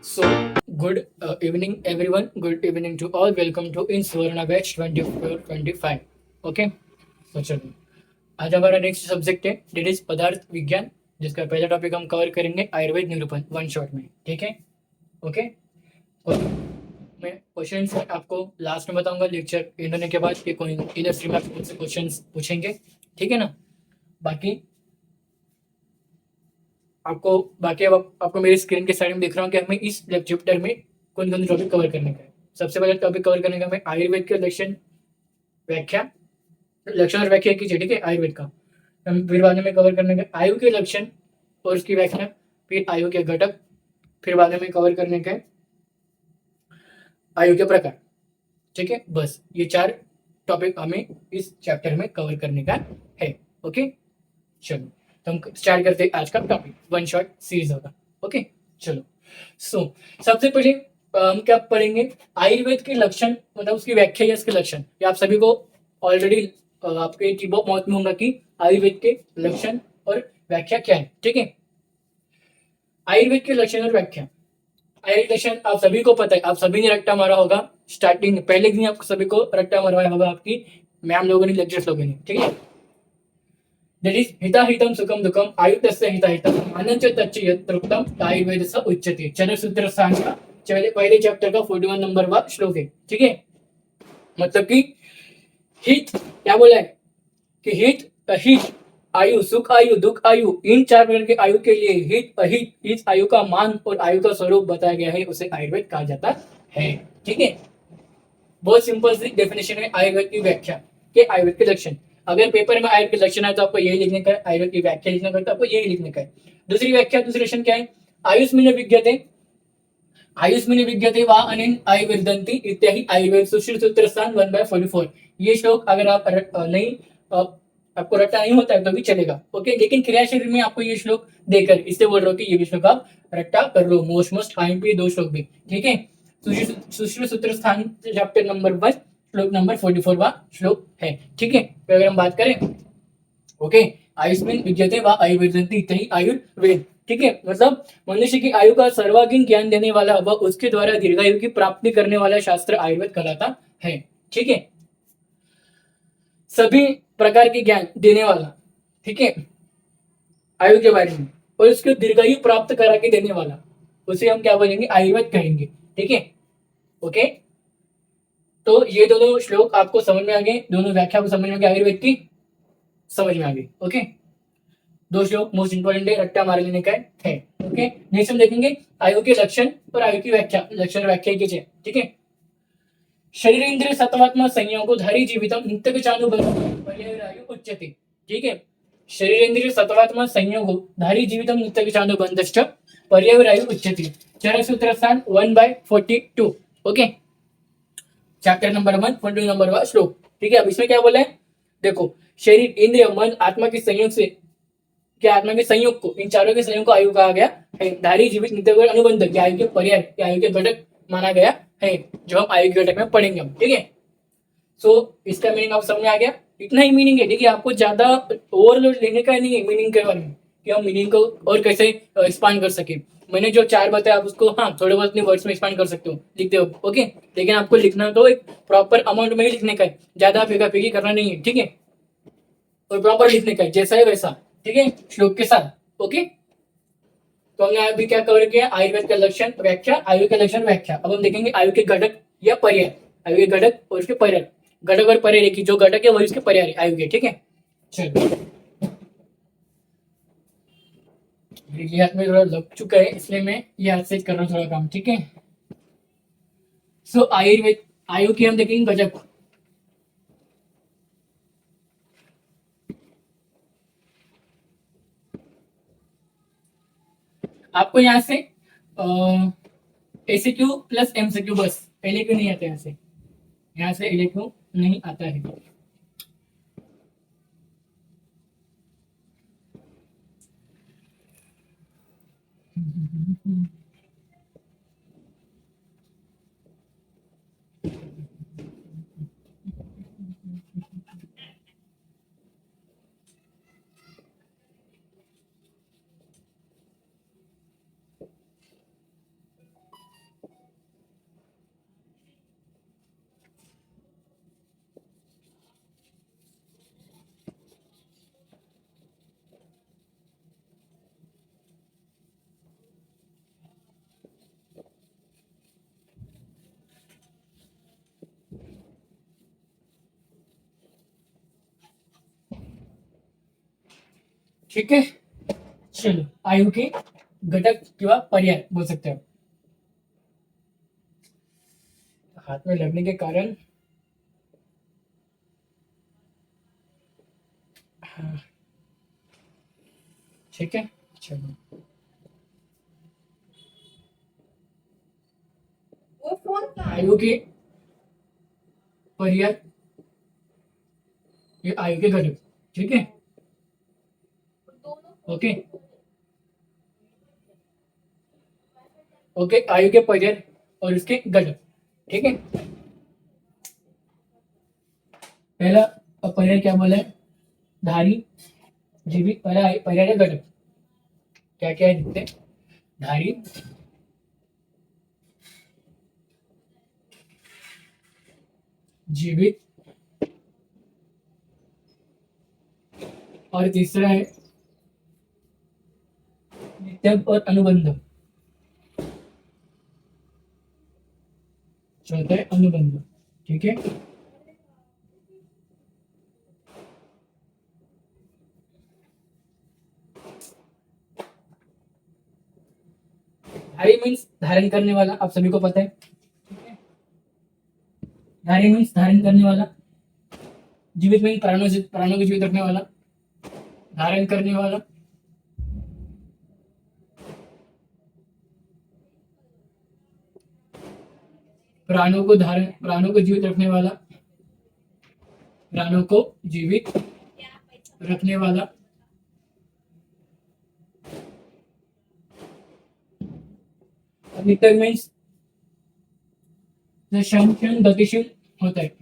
So, good evening, everyone. Good evening to all. Welcome to In Swarna Batch 24-25. Okay, तो चलो आज हमारा next subject है date is पदार्थ विज्ञान, जिसका पहला टॉपिक हम कवर करेंगे आयुर्वेद निरूपण वन शॉट में. ठीक है. ओके. और मैं क्वेश्चंस आपको लास्ट में बताऊंगा लेक्चर एंड होने के बाद कि कोई इधर स्ट्रीम में आपसे क्वेश्चंस पूछेंगे. ठीक है ना. बाकी बाकी अब आपको मेरी स्क्रीन के साइड में दिख रहा हूँ कि हमें इस चैप्टर में कौन कौन टॉपिक कवर करने का है. सबसे पहले टॉपिक कवर करने का हमें आयुर्वेद के लक्षण व्याख्या, लक्षण और व्याख्या कीजिए. ठीक है. आयुर्वेद का हम फिर बाद में कवर करने का आयु के लक्षण और उसकी व्याख्या, फिर आयु के घटक, फिर बाद में कवर करने का आयु के प्रकार. ठीक है. बस ये 4 टॉपिक हमें इस चैप्टर में कवर करने का है. ओके. चलो तो हम स्टार्ट करते हैं आज का टॉपिक. वन शॉट सीरीज होगा. ओके. चलो. सो सबसे पहले हम क्या पढ़ेंगे, आयुर्वेद के लक्षण, मतलब उसकी व्याख्या या उसके लक्षण. ये आप सभी को ऑलरेडी आपके टिप ऑफ माउथ में होगा कि आयुर्वेद के लक्षण और व्याख्या क्या है. ठीक है. आयुर्वेद के लक्षण और व्याख्या. आयुर्वेद लक्षण आप सभी को पता है, आप सभी ने रट्टा मारा होगा स्टार्टिंग पहले दिन, आप सभी को रट्टा मरवाया होगा आपकी मैम लोगों ने, लेक्चर्स लोगों ने. ठीक है. That is हिताहितं सुखं दुःखं आयुर्तस्य हिताहितं अनंच तच्च यत्रोक्तम आयुर्वेदस्य उच्यते. चरसूत्र सांख्य पहले चैप्टर का 41 नंबर का श्लोक है. ठीक है. मतलब कि हित क्या बोला है कि हित अहित आयु, सुख आयु, दुख आयु, इन 4 प्रकार के आयु के लिए हित अहित इस आयु का मान और आयु का स्वरूप बताया गया है, उसे आयुर्वेद कहा जाता है. ठीक है. बहुत सिंपल सी डेफिनेशन है आयुर्वेद की व्याख्या के आयुर्वेद के लक्षण. अगर पेपर में आयुर्वेद के लक्षण है तो आपको यही लिखने का है, आयुर्वेद की व्याख्या लिखना है तो आपको यही लिखने का है. दूसरी व्याख्या, दूसरी लक्षण क्या है, आयुष्मिन विज्ञते, आयुष्मिन विज्ञते वा अनेन आयुर्वेदंती इत्यादि आयुर्वेद सूत्र स्थान 1/44. ये श्लोक अगर आप नहीं आपको रट्टा नहीं होता है तो भी चलेगा. ओके. लेकिन क्रिया शरीर में आपको ये श्लोक देकर इससे बोल रहा हूँ कि ये भी श्लोक आप रट्टा कर लो. मोस्ट आईएमपी 2 श्लोक भी. ठीक है. सुश्री सूत्र स्थान चैप्टर नंबर 1 श्लोक नंबर 44वां श्लोक है. ठीक है. तो अगर हम बात करें, ओके, आयुष्मिन विद्यते व आयुर्वेदंती इत्यादि आयुर्वेद. ठीक है. मतलब मनुष्य की आयु का सर्वांगीण ज्ञान देने वाला व उसके द्वारा दीर्घायु की प्राप्ति करने वाला शास्त्र आयुर्वेद कहलाता है. ठीक है. सभी प्रकार के ज्ञान देने वाला. ठीक है. आयु के बारे में और उसको दीर्घायु प्राप्त करा के देने वाला, उसे हम क्या बोलेंगे, आयुर्वेद कहेंगे. ठीक है. ओके. तो ये दोनों श्लोक आपको समझ में आ गए, दोनों व्याख्या को समझ में आ गई, आयुर्वेद की समझ में आ गई. ओके. 2 श्लोक मोस्ट इंपोर्टेंट है, रट्टा मार लेने का है. ओके. नेक्स्ट हम देखेंगे आयु के लक्षण और आयु की व्याख्या. लक्षण व्याख्या कीजिए. ठीक है. शरीर इंद्रिय सत्वात्मा संयोगो धारी जीवितम नित्यचानुबंधु उच्यते. ठीक है. शरीर इंद्रिय सत्वात्मा संयोगो धारी जीवितम नित्यचानुबंधश्च पर्यायरायु उच्यते. चरसूत्र स्थान 1/42. ओके. चैप्टर नंबर 1 42 नंबर का श्लोक. ठीक है. अब इसमें क्या बोला है, देखो, शरीर इंद्रिय मन आत्मा के संयोग से, क्या आत्मा के संयोग को, इन चारों के संयोग को आयु कहा गया है. धारी जीवित नित्य अनुबंध के आयु के पर्याय, आयु के घटक माना गया है, जो हम आयु के घटक में पढ़ेंगे हम. ठीक है. सो इसका मीनिंग आप समझ में आ गया. इतना ही मीनिंग है. ठीक है. आपको ज्यादा ओवरलोड लेने का नहीं है मीनिंग के बारे में कि हम मीनिंग को और कैसे एक्सपांड कर सके. मैंने जो 4 बताया आप उसको हाँ थोड़े बहुत अपने वर्ड्स में एक्सपांड कर सकते हो, लिखते हो. ओके. लेकिन आपको लिखना तो एक प्रॉपर अमाउंट में ही लिखने का है, ज्यादा फेंका फेंकी करना नहीं है. ठीक है. और प्रॉपर लिखने का है, जैसा है वैसा. ठीक है. श्लोक के साथ. ओके. तो हमने अभी क्या कवर किया, आयुर्वेद का लक्षण व्याख्या, आयु के लक्षण व्याख्या. अब हम देखेंगे आयु के घटक या पर्याय. आयु के घटक और उसके पर्याय. घटक और पर्याय की जो घटक है वही उसके पर्याय आयु के. ठीक है. चलो, ये हाथ में थोड़ा लग चुका है इसलिए मैं ये हाथ से कर रहा हूँ थोड़ा काम. ठीक है. सो आयुर्वेद आयु की हम देखेंगे घटक. आपको यहाँ से एसीक्यू प्लस एमसीक्यू, बस एलक्यू नहीं आता. यहाँ से एलक्यू नहीं आता है. ठीक है, चलो आयु के घटक किंवा पर्याय बोल सकते हो। हाथ में लगने के कारण हाँ, ठीक है, चलो आयु के पर्याय, ये आयु के घटक, ठीक है, ओके ओके, आयु के पर्याय और इसके घटक, ठीक है। पहला पर्याय क्या बोला है, धारी, जीवित, पहला पर्याय का घटक क्या क्या है देखते हैं। धारी, जीवित, और तीसरा है नित्यक और अनुबंध, चौथा है अनुबंध, ठीक है। धारी मीन्स धारण करने वाला, आप सभी को पता है, ठीक है। धारी मीन्स धारण करने वाला, जीवित मीन्स प्राणों को जीवित रखने वाला, धारण करने वाला, प्राणों को जीवित रखने वाला, प्राणों को जीवित रखने वाला, नित्य मीन्स जो क्षण क्षण गतिशील होता है,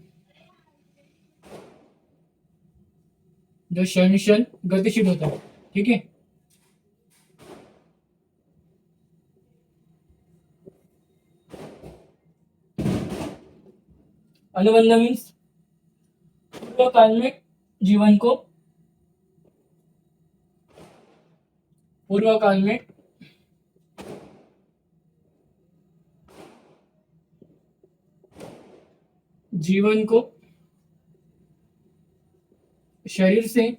जो क्षण क्षण गतिशील होता है, ठीक है। अनुबंध मीन्स पूर्व काल में जीवन को, पूर्व काल में जीवन को शरीर से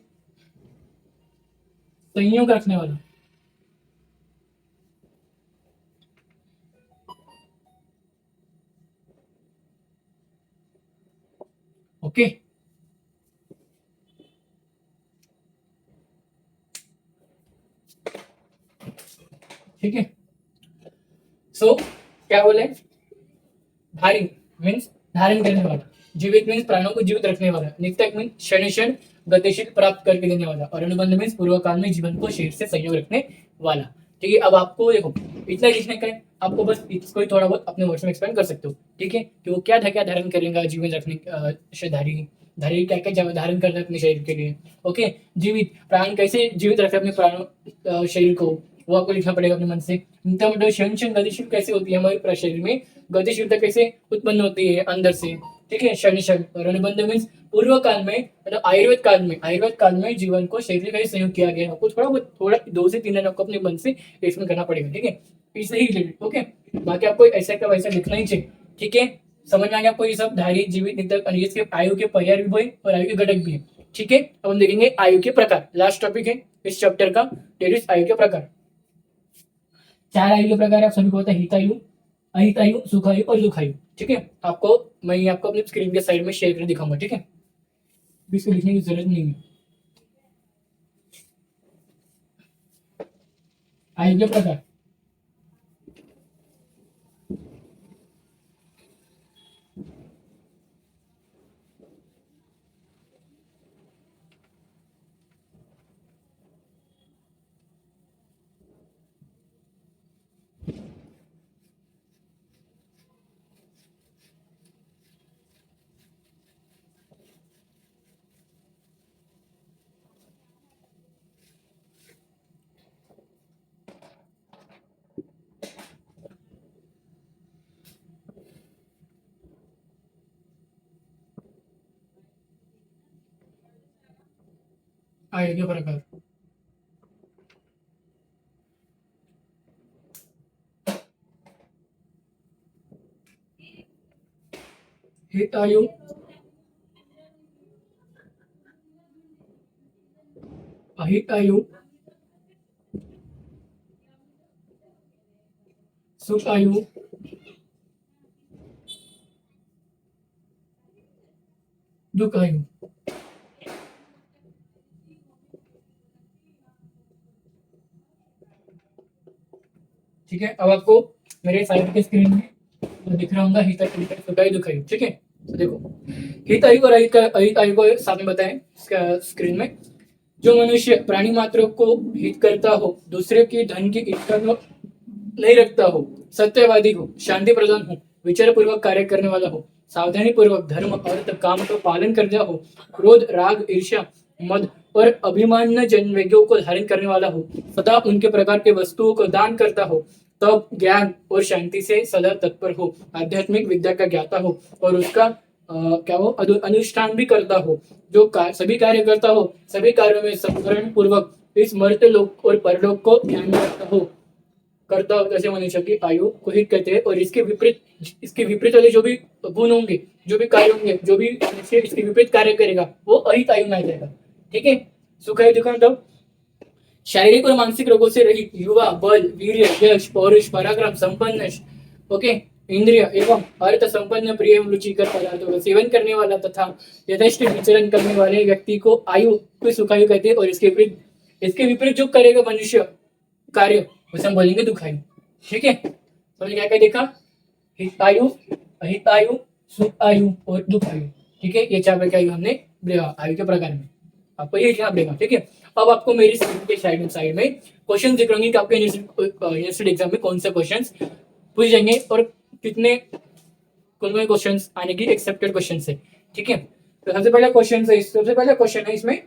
संयोग रखने वाला, ओके। ठीक है, सो क्या बोले, धारी मीन्स धारण करने वाला, जीवित मीन्स प्राणों को जीवित रखने वाला, नित्यक मीन्स क्षण क्षण गतिशील प्राप्त करके देने वाला, और अनुबंध मीन्स पूर्व काल में जीवन को शरीर से संयोग रखने वाला। ठीक है, अब आपको देखो इतना लिखने का है, आपको बस इसको ही थोड़ा बहुत अपने वर्ड्स में एक्सप्लेन कर सकते हो, ठीक है, कि वो क्या क्या धारण करेगा जीवन रखने, धारी धारी क्या क्या धारण करना है अपने शरीर के लिए, ओके। जीवित प्राण कैसे जीवित रखे अपने प्राणों शरीर को, वो आपको लिखना पड़ेगा अपने मन से। मतलब क्षण क्षण गतिशील कैसे होती है हमारे शरीर में, गतिशीलता कैसे उत्पन्न होती है अंदर से, ठीक है, क्षण क्षण। और अनुबंध मीन्स पूर्व काल में, मतलब आयुर्वेद काल में जीवन को शरीर का संयोग किया गया, आपको थोड़ा 2 से 3 दिन आपको अपने मन से एक्सप्लेन करना पड़ेगा, ठीक है, इससे ही रिलेटेड, ओके। बाकी आपको ऐसा का वैसा लिखना ही चाहिए, ठीक है। समझ में आ गया आपको ये सब, धारी, जीवित, नित्यक, और इसके आयु के पर्याय भी है और आयु के घटक भी है, ठीक है। अब हम देखेंगे आयु के प्रकार, लास्ट टॉपिक है इस चैप्टर का, आयु के प्रकार। 4 आयु के प्रकार आप सभी को होता है, हितायु, अहितायु, सुखायु और दुखायु, ठीक है। मैं आपको अपनी स्क्रीन के साइड में शेयर कर दिखाऊंगा, ठीक है, इसको लिखने की जरूरत नहीं है। आयु के प्रकार, आयु के प्रकार, हितायु, अहित आयु, सुख आयु, दुख आयु। ठीक है, अब आपको मेरे साइड के स्क्रीन में तो दिख रहा होगा हित आयु, सुख आयु, दुख आयु। ठीक है, तो देखो हित आयु और अहित आयु को साथ में बताएं स्क्रीन में। जो मनुष्य प्राणी मात्र को हित करता हो, दूसरे की धन की इच्छा नहीं रखता हो, सत्यवादी हो, शांति प्रदान हो, विचार पूर्वक कार्य करने वाला हो, सावधानी पूर्वक धर्म अर्थ काम का पालन करता हो, क्रोध राग ईर्ष्या मद और अभिमान जन वेगों को धारण करने वाला हो, सदा उनके प्रकार के वस्तुओं को दान करता हो, तब ज्ञान और शांति से सदा तत्पर हो, आध्यात्मिक विद्या का ज्ञाता हो और उसका क्या हो अनुष्ठान भी करता हो, जो सभी कार्य करता हो, सभी कार्यों में संवरण पूर्वक इस मर्त्य लोक और परलोक को ध्यान में रखता हो, करता हो, जैसे मनुष्य की आयु को हित कहते हैं। और इसके विपरीत वाले जो भी गुण होंगे, जो भी कार्य होंगे, जो भी इसके विपरीत कार्य करेगा वो अहित आयु में आ जाएगा। ठीक है, सुख आयु देखो मतलब शारीरिक और मानसिक रोगों से रहित, युवा, बल, वीर्य, यश, पौरुष, पराक्रम, संपन्न, ओके, इंद्रिय एवं अर्थ संपन्न, प्रिय रुचिकर पदार्थों का सेवन करने वाला तथा यथेष्ट विचरण करने वाले व्यक्ति को आयु को सुखायु कहते हैं। और इसके विपरीत जो करेगा मनुष्य कार्य उसे हम बोलेंगे दुखायु। ठीक है, तो हमने क्या क्या देखा, हितायु, अहितायु, सुख आयु और दुखायु। ठीक है, ये 4 प्रकार आयु हमने देखा आयु के प्रकार में, आपको ये लिखना पड़ेगा। ठीक है, अब आपको मेरी स्क्रीन के साइड में क्वेश्चन दिख रहे कि आपके यूनिवर्सिटी एग्जाम में कौन से क्वेश्चन पूछ जाएंगे और कितने कौन क्वेश्चन आने की एक्सेप्टेड क्वेश्चन है। ठीक है, तो सबसे पहला क्वेश्चन है इसमें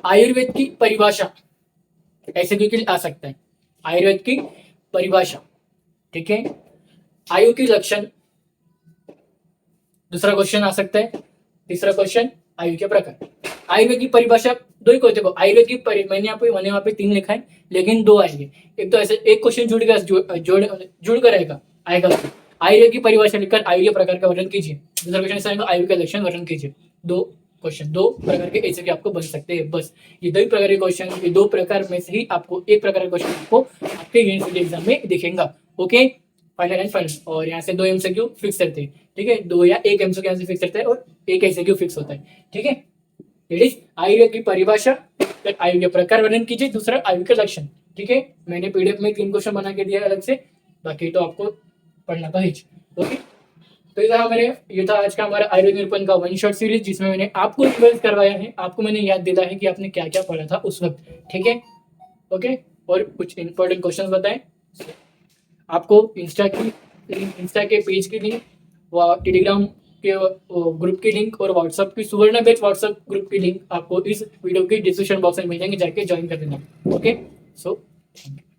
आयुर्वेद की परिभाषा ऐसे क्योंकि आ सकता है, आयुर्वेद की परिभाषा। ठीक है, आयु की लक्षण, दूसरा क्वेश्चन आ सकता है। तीसरा क्वेश्चन आयु के प्रकार। आयुर्वेद की परिभाषा दो ही को देखो, आयुर्वेद की मैंने वहां पे 3 लिखा है लेकिन 2 आएंगे। एक तो ऐसे एक क्वेश्चन जुड़ कर आएगा आयुर्वेद की परिभाषा लिखकर आयु के प्रकार का वर्णन कीजिए। दूसरा क्वेश्चन ऐसा आएगा आयु के लक्षण वर्णन कीजिए। 2 क्वेश्चन 2 प्रकार के ऐसे के आपको बन सकते हैं। बस ये 2 प्रकार के क्वेश्चन, ये 2 प्रकार में से ही आपको एक प्रकार का क्वेश्चन आपको आपके यूनिवर्सिटी एग्जाम में दिखेगा। Okay, final and final. और यहाँ से 2 एमसीक्यू फिक्स रहते हैं। ठीक है, 2 या 1 एमसीक्यू यहाँ से फिक्स रहता है और 1 एमसीक्यू फिक्स होता है। ठीक है, आयुर्वेद की परिभाषा, आयु के प्रकार वर्णन कीजिए, दूसरा आयु के लक्षण। ठीक है, मैंने पीडीएफ में 3 क्वेश्चन बना के दिया अलग से, बाकी तो आपको पढ़ना था ही। ओके, तो ये था आज का हमारा आयुर्वेद निरूपण का 1 शॉट सीरीज, जिसमें मैंने आपको रिवाइज करवाया है, आपको मैंने याद दिलाया है कि आपने क्या क्या पढ़ा था उस वक्त। ठीक है, ओके, और कुछ इंपॉर्टेंट क्वेश्चन बताएं। आपको इंस्टा के पेज की लिंक, टेलीग्राम के ग्रुप की लिंक और व्हाट्सएप की सुवर्ण बैच व्हाट्सएप ग्रुप की लिंक आपको इस वीडियो के डिस्क्रिप्शन बॉक्स में मिल जाएंगे, जाके ज्वाइन कर देना। Okay, so thank you.